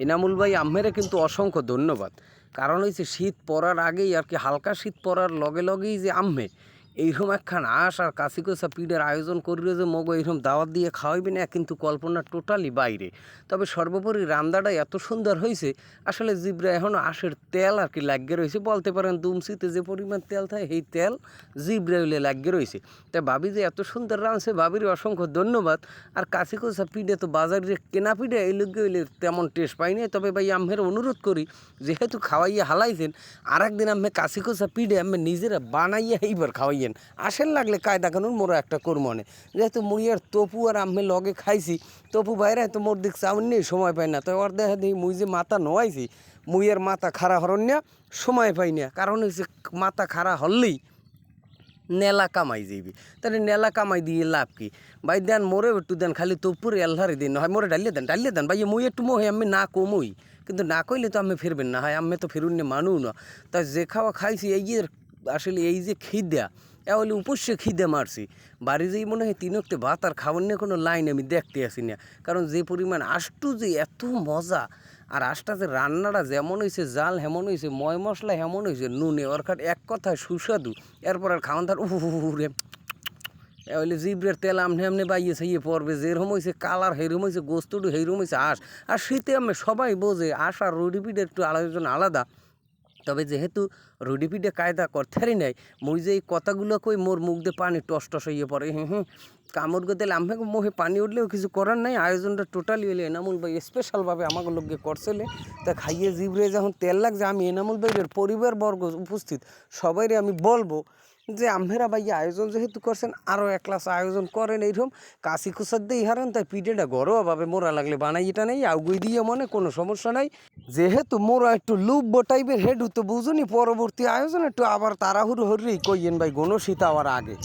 এনামুল ভাই আম্মেরে কিন্তু অসংখ্য ধন্যবাদ। কারণ হইছে শীত পড়ার আগেই আর কি হালকা শীত পড়ার লগে লগেই যে আম্মে এইরকম একখান আঁশ আর কাশি কষা পিঠের আয়োজন করিলে যে মগো এইরকম দাওয়াত দিয়ে খাওয়াইবে না কিন্তু কল্পনা টোটালি বাইরে। তবে সর্বোপরি রান্নাটা এত সুন্দর হয়েছে আসলে জিব্রা এখনও আঁশের তেল আর কি লাগিয়ে রয়েছে বলতে পারেন দুমসিতে যে পরিমাণ তেল থাকে সেই তেল জিব্রা হইলে লাগিয়ে রয়েছে। তাই ভাবি যে এত সুন্দর রাঁধছে ভাবির অসংখ্য ধন্যবাদ। আর কাশি কষা পিঠে তো বাজারে কেনা পিঠে এই লোক হইলে তেমন টেস্ট পাইনি। তবে ভাই আম্মের অনুরোধ করি যেহেতু খাওয়াইয়া হালাইছেন আর একদিন আমি কাশি কষা পিঠে আমি নিজেরা বানাইয়া এইবার খাওয়াইয়েন আসেন লাগলে কায়দা কানুন মোরা একটা করমনে যেহেতু মুই আর তপু আর আমি লগে খাইছি তপু বাইরে তো মোর দিক চাউন নেই সময় পাই না তো ওর দেখা দিই মুই যে মাথা নোয়াইছি মুই আর মাথা খাড়া হরণ না সময় পাই না কারণ হচ্ছে মাথা খাড়া হলেই নেলা কামাই যাইবি তাহলে নেলা কামাই দিয়ে লাভ কি ভাই দেন মোরে একটু দেন খালি তপুরে এলহারে দিন হয় মোরে ডালিয়ে দেন ভাই মুই একটু মোহে আমি না কমই কিন্তু না কইলে তো আমি ফিরবেন না হয় আমি তো ফিরুন মানু না তাই যে খাওয়া খাইছি এই যে আসলে এই যে খিদা এলে উপস্যে খিদে মারছি বাড়ি যেই মনে হয় তিনকতে ভাত আর খাওয়ার নিয়ে কোনো লাইন আমি দেখতে আসি না কারণ যে পরিমাণ আষ্টু যে এত মজা আর আশটা যে রান্নাটা যেমন হয়েছে জাল হেমন হয়েছে ময় মশলা হেমন হয়েছে নুনে অর্থাৎ এক কথায় সুস্বাদু এরপর আর খাওয়ান তার উহুরে এলে জিব্রের তেল আমনে আমনে বাইয়ে ছাইয়ে পড়বে যেরকম হয়েছে কালার সেইরকম হয়েছে গোস্তটু সেইরকম হয়েছে আঁশ আর শীতে আমি সবাই বোঝে আঁশ আর রুটি পিঠে একটু আলোচন আলাদা তবে যেহেতু রুটি পিঠে কায়দা করতেই নাই মুই যে এই কথাগুলো কই মোর মুখ দিয়ে পানি টস টস হইয়ে পড়ে কামড় গেতে আমি মোহে পানি উঠলেও কিছু করার নাই আয়োজনটা টোটালি হইলে এনামুল ভাই স্পেশালভাবে আমাকে লোককে করছিলে তা খাইয়ে জিবরে যখন তেল লাগছে আমি এনামুল ভাইয়ের পরিবারবর্গ উপস্থিত সবাইরে আমি বলবো যে আম্মেরা ভাই আয়োজন যেহেতু করছেন আরও এক ক্লাস আয়োজন করেন এইরকম কাশি কুসার দিয়ে হারেন তাই পিঠেটা ঘরোয়াভাবে মোরা লাগলে বানাই এটা নেই আগুই দিয়ে মনে কোনো সমস্যা নাই যেহেতু মোরা একটু লুব্ব টাইপের হেডু তো বুঝুনি পরবর্তী আয়োজন একটু আবার তাড়াহুড়ো হরিই কইয়েন ভাই গণশীত হওয়ার আগে।